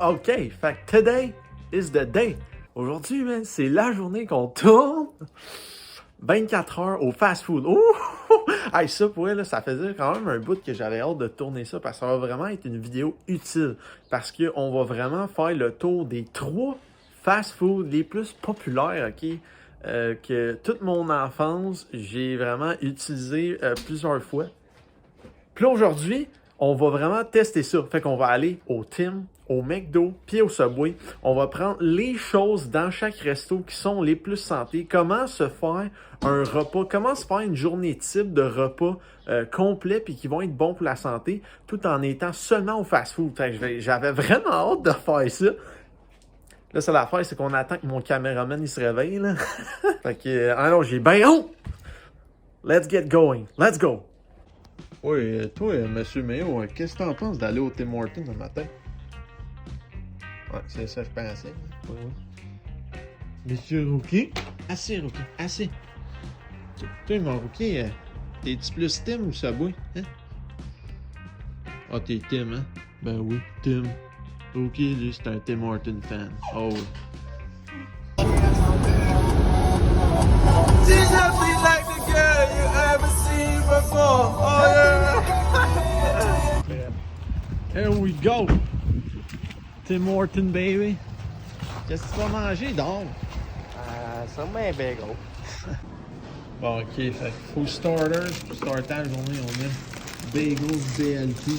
OK, fait que today is the day. Aujourd'hui, man, c'est la journée qu'on tourne 24 heures au fast-food. Ouh! Hey, ça, pour elle, là, ça faisait quand même un bout que j'avais hâte de tourner ça parce que ça va vraiment être une vidéo utile. Parce qu'on va vraiment faire le tour des 3 fast-food les plus populaires, OK? Que toute mon enfance, j'ai vraiment utilisé plusieurs fois. Puis là, aujourd'hui, on va vraiment tester ça. Fait qu'on va aller au Tim, au McDo, puis au Subway. On va prendre les choses dans chaque resto qui sont les plus santé. Comment se faire un repas, comment se faire une journée type de repas complet puis qui vont être bons pour la santé, tout en étant seulement au fast-food. Fait que j'avais vraiment hâte de faire ça. Là, c'est l'affaire, c'est qu'on attend que mon caméraman il se réveille, là. Fait que, alors, j'ai bien hâte! Let's get going. Let's go! Oui, toi, monsieur Méo, qu'est-ce que t'en penses d'aller au Tim Hortons le matin? Ouais, c'est ça, je pensais. Oui, oui. Monsieur Rookie? Assez, Rookie, assez. Toi, mon Rookie, t'es-tu plus Tim ou Subway? Hein? Ah, t'es Tim, hein? Ben oui, Tim. Rookie, lui, c'est un Tim Hortons fan. Oh oui. She's nothing like the girl you ever seen before. Oh yeah. Here we go! Tim Hortons, baby! Qu'est-ce que tu vas manger dehors? Sûrement un bagel. Bon, ok, fait full starter, pour starter la journée, on met bagel BLT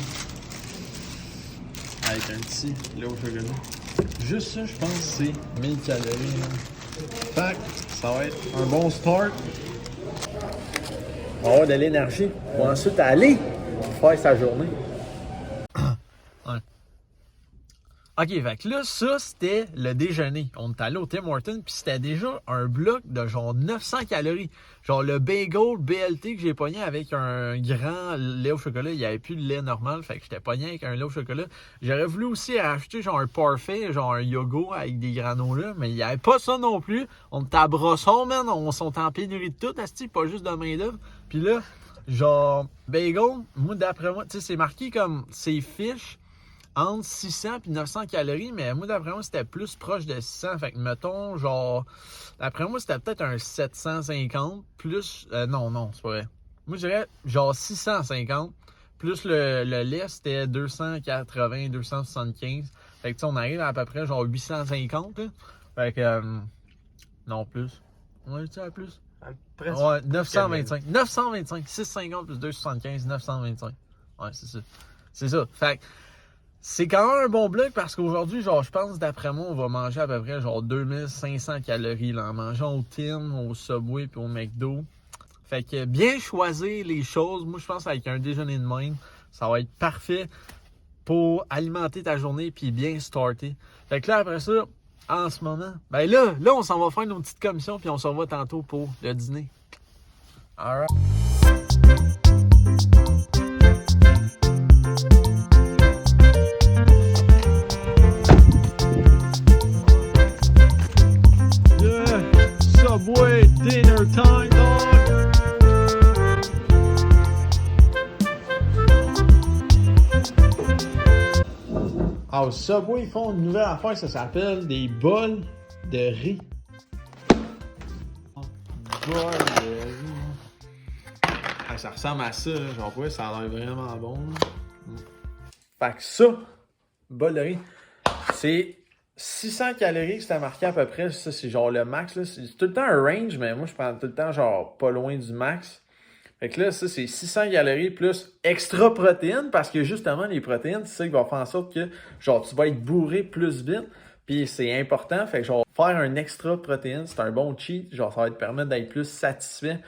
avec un petit lait au chocolat. Juste ça, je pense, c'est 1000 calories. Hein. Fait que ça va être un bon start. On va avoir de l'énergie pour ensuite aller faire sa journée. Ouais. OK, fait que là, ça, c'était le déjeuner. On est allé au Tim Hortons, puis c'était déjà un bloc de genre 900 calories. Genre le bagel BLT que j'ai pogné avec un grand lait au chocolat. Il n'y avait plus de lait normal, fait que j'étais pogné avec un lait au chocolat. J'aurais voulu aussi acheter genre un parfait, genre un yogourt avec des granolas, mais il n'y avait pas ça non plus. On était à Brosson, man. On sont en pénurie de tout, asti, pas juste de main-d'œuvre. Puis là, genre, bagel, moi, d'après moi, tu sais, c'est marqué comme ces fiches entre 600 et 900 calories, mais moi, d'après moi, c'était plus proche de 600. Fait que, mettons, genre, d'après moi, c'était peut-être un 750 plus... non, c'est pas vrai. Moi, je dirais genre 650 plus le lait, c'était 280, 275. Fait que, tu sais, on arrive à peu près genre 850, là. Fait que, non, plus. On a dit à plus? Presque. Ouais, 925. 925. 650 plus 275, 925. Ouais, c'est ça. C'est ça. Fait que, c'est quand même un bon bloc parce qu'aujourd'hui, genre, je pense, d'après moi, on va manger à peu près genre 2500 calories là, en mangeant au Tim, au Subway puis au McDo. Fait que bien choisir les choses, moi je pense avec un déjeuner de même, ça va être parfait pour alimenter ta journée puis bien starter. Fait que là, après ça, en ce moment, ben là, on s'en va faire nos petites commissions puis on se revoit tantôt pour le dîner. Alright. Subway dinner time, dog! Ah, au Subway, ils font une nouvelle affaire, ça s'appelle des bols de riz. Bol de riz. Ah, ça ressemble à ça, hein. Genre, ouais, ça a l'air vraiment bon. Fait que ça, bol de riz, c'est 600 calories, c'était marqué à peu près. Ça, c'est genre le max. Là. C'est tout le temps un range, mais moi, je prends tout le temps genre pas loin du max. Fait que là, ça, c'est 600 calories plus extra protéines parce que justement, les protéines, c'est ça qui va faire en sorte que genre tu vas être bourré plus vite. Puis c'est important. Fait que genre, faire un extra protéine, c'est un bon cheat. Genre, ça va te permettre d'être plus satisfait.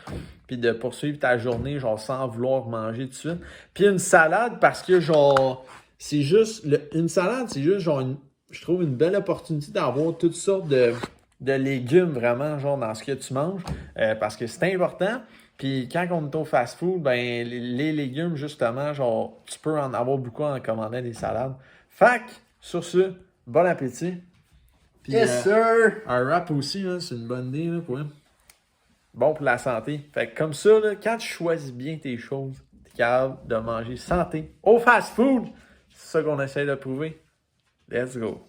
Puis de poursuivre ta journée, genre, sans vouloir manger tout de suite. Puis une salade, parce que genre, c'est juste. Une salade, c'est juste genre je trouve une belle opportunité d'avoir toutes sortes de légumes vraiment genre dans ce que tu manges parce que c'est important. Puis quand on est au fast-food, ben les légumes justement, genre tu peux en avoir beaucoup en commandant des salades. Fait que, sur ce, bon appétit. Puis, Yes, sir! Un wrap aussi, là, c'est une bonne idée là, pour bon pour la santé. Fait que comme ça, là, quand tu choisis bien tes choses, t'es capable de manger santé au fast-food. C'est ça qu'on essaie de prouver. Let's go.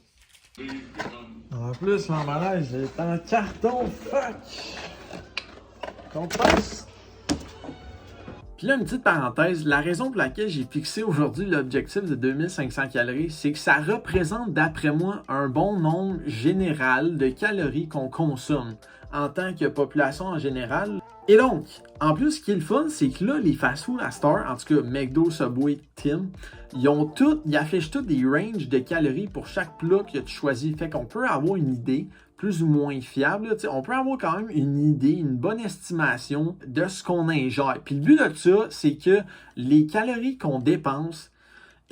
En plus, l'emballage est en carton, fuck! Qu'on passe. Puis là, une petite parenthèse, la raison pour laquelle j'ai fixé aujourd'hui l'objectif de 2500 calories, c'est que ça représente, d'après moi, un bon nombre général de calories qu'on consomme en tant que population en général. Et donc, en plus, ce qui est le fun, c'est que là, les fast-food à Star, en tout cas McDo, Subway, Tim, ils affichent tous des ranges de calories pour chaque plat que tu choisis. Fait qu'on peut avoir une idée plus ou moins fiable. Là, on peut avoir quand même une idée, une bonne estimation de ce qu'on ingère. Puis le but de ça, c'est que les calories qu'on dépense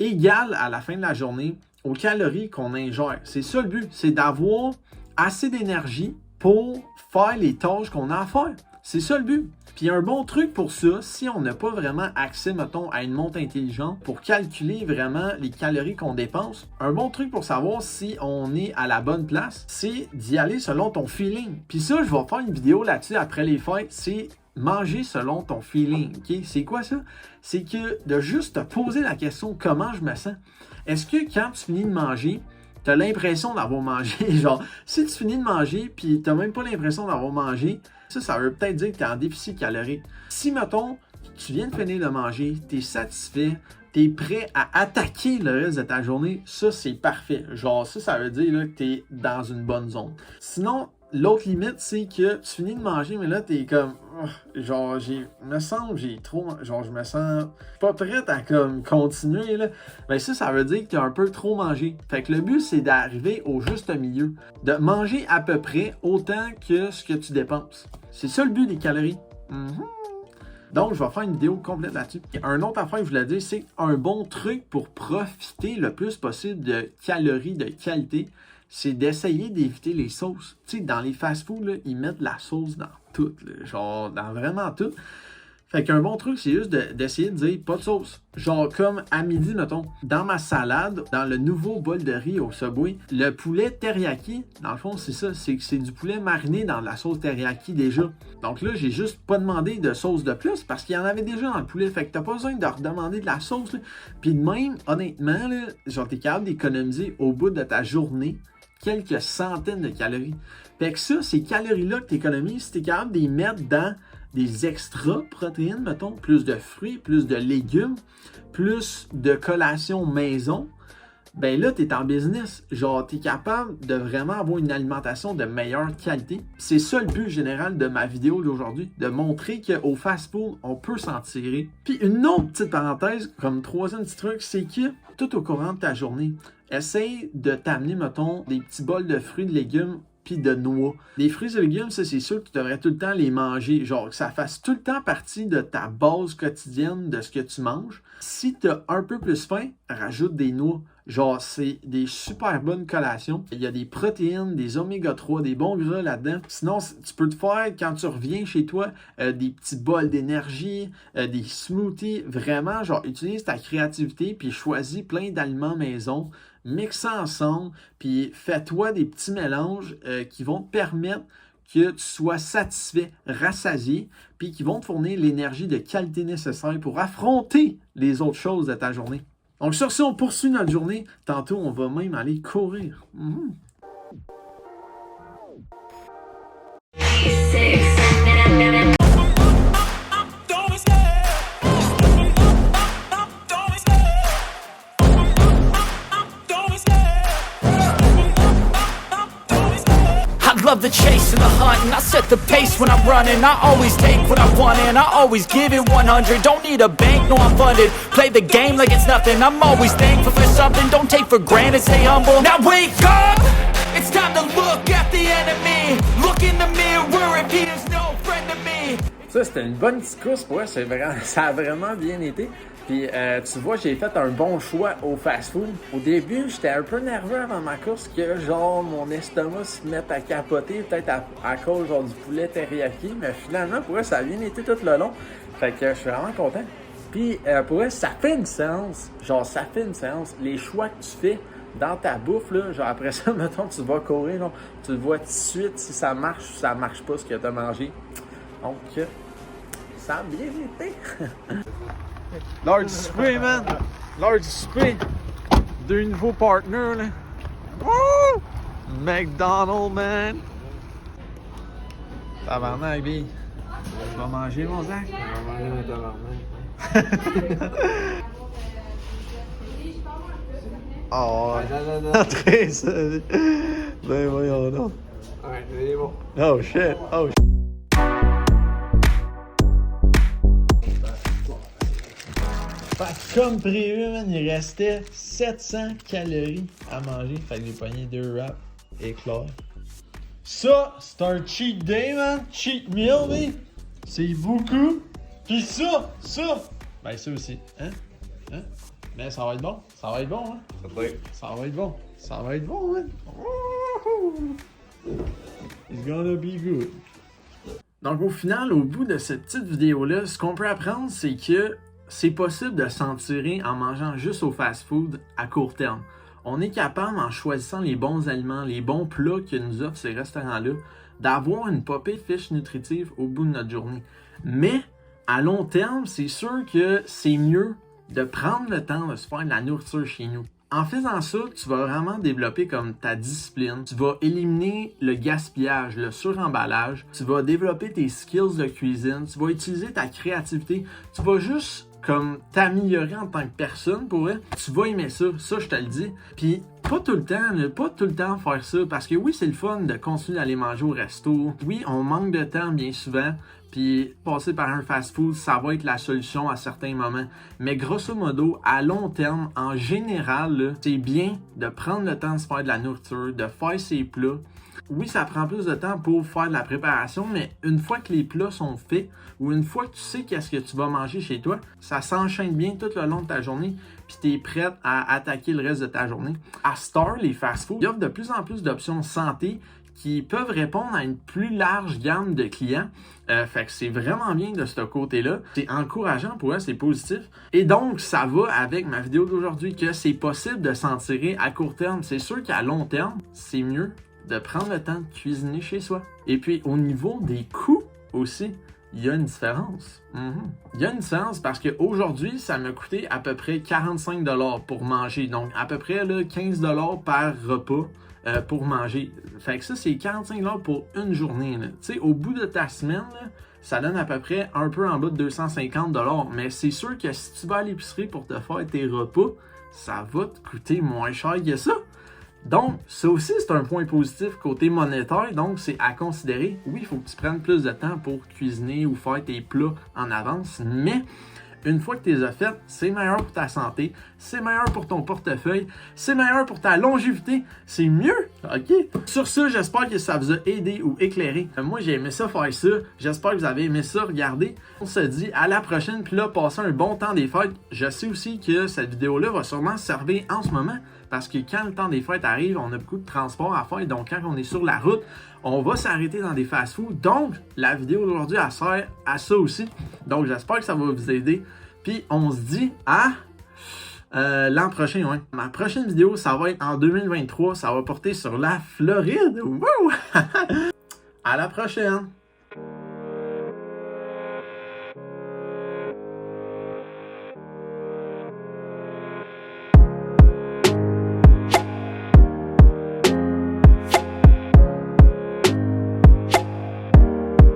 égalent à la fin de la journée aux calories qu'on ingère. C'est ça le but, c'est d'avoir assez d'énergie pour faire les tâches qu'on a à faire. C'est ça le but. Puis un bon truc pour ça, si on n'a pas vraiment accès, mettons, à une montre intelligente pour calculer vraiment les calories qu'on dépense, un bon truc pour savoir si on est à la bonne place, c'est d'y aller selon ton feeling. Puis ça, je vais faire une vidéo là-dessus après les fêtes, c'est manger selon ton feeling. Okay? C'est quoi ça? C'est que de juste te poser la question comment je me sens. Est-ce que quand tu finis de manger, tu as l'impression d'avoir mangé? Genre, si tu finis de manger puis tu n'as même pas l'impression d'avoir mangé, ça veut peut-être dire que tu es en déficit calorique. Si, mettons, tu viens de finir de manger, tu es satisfait, tu es prêt à attaquer le reste de ta journée, ça, c'est parfait. Genre, ça veut dire là, que tu es dans une bonne zone. Sinon, l'autre limite, c'est que tu finis de manger, mais là, tu es comme... genre, je me sens pas prête à comme continuer, là. Ben ça veut dire que tu as un peu trop mangé. Fait que le but, c'est d'arriver au juste milieu. De manger à peu près autant que ce que tu dépenses. C'est ça le but des calories. Donc, je vais faire une vidéo complète là-dessus. Un autre affaire que je voulais dire, c'est un bon truc pour profiter le plus possible de calories de qualité, c'est d'essayer d'éviter les sauces. Tu sais, dans les fast-foods, ils mettent la sauce dans tout, là, genre dans vraiment tout. Fait qu'un bon truc, c'est juste d'essayer de dire pas de sauce. Genre comme à midi, mettons, dans ma salade, dans le nouveau bol de riz au Subway, le poulet teriyaki, dans le fond, c'est ça, c'est que c'est du poulet mariné dans la sauce teriyaki déjà. Donc là, j'ai juste pas demandé de sauce de plus parce qu'il y en avait déjà dans le poulet. Fait que t'as pas besoin de redemander de la sauce, là. Puis de même, honnêtement, là, genre t'es capable d'économiser au bout de ta journée quelques centaines de calories. Fait que ça, ces calories-là que tu économises, si tu es capable de les mettre dans des extra protéines, mettons, plus de fruits, plus de légumes, plus de collations maison, ben là, tu es en business. Genre, tu es capable de vraiment avoir une alimentation de meilleure qualité. C'est ça le but général de ma vidéo d'aujourd'hui, de montrer qu'au fast-food, on peut s'en tirer. Puis une autre petite parenthèse, comme troisième petit truc, c'est que tout au courant de ta journée, essaye de t'amener, mettons, des petits bols de fruits, de légumes, puis de noix. Les fruits et légumes, ça, c'est sûr que tu devrais tout le temps les manger. Genre, que ça fasse tout le temps partie de ta base quotidienne de ce que tu manges. Si tu as un peu plus faim, rajoute des noix. Genre, c'est des super bonnes collations. Il y a des protéines, des oméga 3, des bons gras là-dedans. Sinon, tu peux te faire, quand tu reviens chez toi, des petits bols d'énergie, des smoothies. Vraiment, genre, utilise ta créativité puis choisis plein d'aliments maison. Mixe ça ensemble, puis fais-toi des petits mélanges qui vont te permettre que tu sois satisfait, rassasié, puis qui vont te fournir l'énergie de qualité nécessaire pour affronter les autres choses de ta journée. Donc sur ce, on poursuit notre journée. Tantôt, on va même aller courir. Love the chase and the hunt, and I set the pace when I'm running. I always take what I want and I always give it 100. Don't need a bank, no I'm funded. Play the game like it's nothing. I'm always thankful for something. Don't take for granted, stay humble. Now wake up! It's time to look at the enemy. Look in the mirror if he is no friend to me. Ça, c'était une bonne petite course pour moi. Ça a vraiment bien été. Puis, tu vois, j'ai fait un bon choix au fast-food. Au début, j'étais un peu nerveux avant ma course que, genre, mon estomac se mette à capoter, peut-être à cause, genre, du poulet teriyaki. Mais finalement, pour eux, ça a bien été tout le long. Fait que je suis vraiment content. Puis, pour eux, ça fait une séance. Genre, ça fait une séance. Les choix que tu fais dans ta bouffe, là, genre, après ça, mettons, tu vas courir, là, tu le vois tout de suite si ça marche ou ça marche pas ce que tu as mangé. Donc, ça a bien été. L'heure du souper, man! L'heure du souper! Deux nouveaux partners, là. Woo! McDonald's, man! Tabarnak, Big. Tu vas manger, mon Zach? On va manger un tabarnak. Oh, Non. très ça. Ben voyons donc. Ouais, c'est bon. Oh shit, oh shit. Fait que comme prévu, man, il restait 700 calories à manger. Fait que j'ai pogné 2 wraps éclairs. Ça, c'est un cheat day, man. Cheat meal, mais c'est beaucoup. Pis ça, ben ça aussi, hein? Mais ça va être bon, ça va être bon, hein? Ça va être bon, ça va être bon, hein? Wouhou! It's gonna be good. Donc au final, au bout de cette petite vidéo-là, ce qu'on peut apprendre, c'est que c'est possible de s'en tirer en mangeant juste au fast-food à court terme. On est capable, en choisissant les bons aliments, les bons plats que nous offrent ces restaurants-là, d'avoir une popée de fiche nutritive au bout de notre journée. Mais à long terme, c'est sûr que c'est mieux de prendre le temps de se faire de la nourriture chez nous. En faisant ça, tu vas vraiment développer comme ta discipline. Tu vas éliminer le gaspillage, le suremballage. Tu vas développer tes skills de cuisine. Tu vas utiliser ta créativité. Tu vas juste comme t'améliorer en tant que personne pour vrai. Tu vas aimer ça, je te le dis. Puis pas tout le temps faire ça, parce que oui, c'est le fun de continuer d'aller manger au resto. Oui, on manque de temps bien souvent, puis passer par un fast-food, ça va être la solution à certains moments. Mais grosso modo, à long terme, en général, là, c'est bien de prendre le temps de se faire de la nourriture, de faire ses plats. Oui, ça prend plus de temps pour faire de la préparation, mais une fois que les plats sont faits, ou une fois que tu sais qu'est-ce que tu vas manger chez toi, ça s'enchaîne bien tout le long de ta journée, puis tu es prête à attaquer le reste de ta journée. À Star, les fast-foods, ils offrent de plus en plus d'options santé qui peuvent répondre à une plus large gamme de clients. Fait que c'est vraiment bien de ce côté-là. C'est encourageant pour eux, c'est positif. Et donc, ça va avec ma vidéo d'aujourd'hui que c'est possible de s'en tirer à court terme. C'est sûr qu'à long terme, c'est mieux de prendre le temps de cuisiner chez soi. Et puis, au niveau des coûts aussi, il y a une différence. Il y a une différence parce qu'aujourd'hui, ça m'a coûté à peu près 45$ pour manger. Donc, à peu près là, 15$ par repas pour manger. Fait que ça, c'est 45$ pour une journée. Tu sais, au bout de ta semaine, là, ça donne à peu près un peu en bas de 250$. Mais c'est sûr que si tu vas à l'épicerie pour te faire tes repas, ça va te coûter moins cher que ça. Donc, ça aussi, c'est un point positif côté monétaire, donc c'est à considérer. Oui, il faut que tu prennes plus de temps pour cuisiner ou faire tes plats en avance, mais une fois que tu les as faites, c'est meilleur pour ta santé, c'est meilleur pour ton portefeuille, c'est meilleur pour ta longévité, c'est mieux, ok? Sur ce, j'espère que ça vous a aidé ou éclairé. Moi, j'ai aimé ça faire ça, j'espère que vous avez aimé ça regarder. On se dit à la prochaine, puis là, passez un bon temps des fêtes. Je sais aussi que cette vidéo-là va sûrement servir en ce moment, parce que quand le temps des fêtes arrive, on a beaucoup de transport à faire, donc quand on est sur la route, on va s'arrêter dans des fast-foods. Donc, la vidéo d'aujourd'hui, elle sert à ça aussi. Donc, j'espère que ça va vous aider. Puis, on se dit à l'an prochain. Ouais. Ma prochaine vidéo, ça va être en 2023. Ça va porter sur la Floride. Wow! À la prochaine!